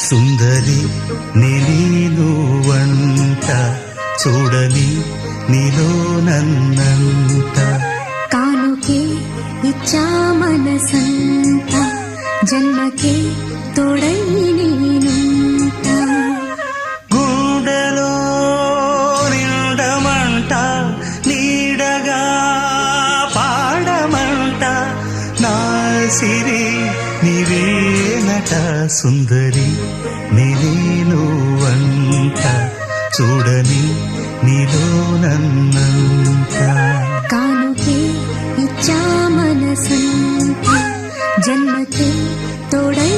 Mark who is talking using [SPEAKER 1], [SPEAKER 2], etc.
[SPEAKER 1] సుందరి నేను వంట చూడని నీలో నన్నంత
[SPEAKER 2] కానుకే ఇచ్చా మనసంత జన్మకే తోడై నేనుంట
[SPEAKER 1] గుండెలో నిండమంట నీడగా పాడమంట నా సిరి నీవేనట సుందరి నేను వంట చూడని నీలో నన్నంత
[SPEAKER 2] కానుకే ఇచ్చా మనసంత జన్మకే తోడై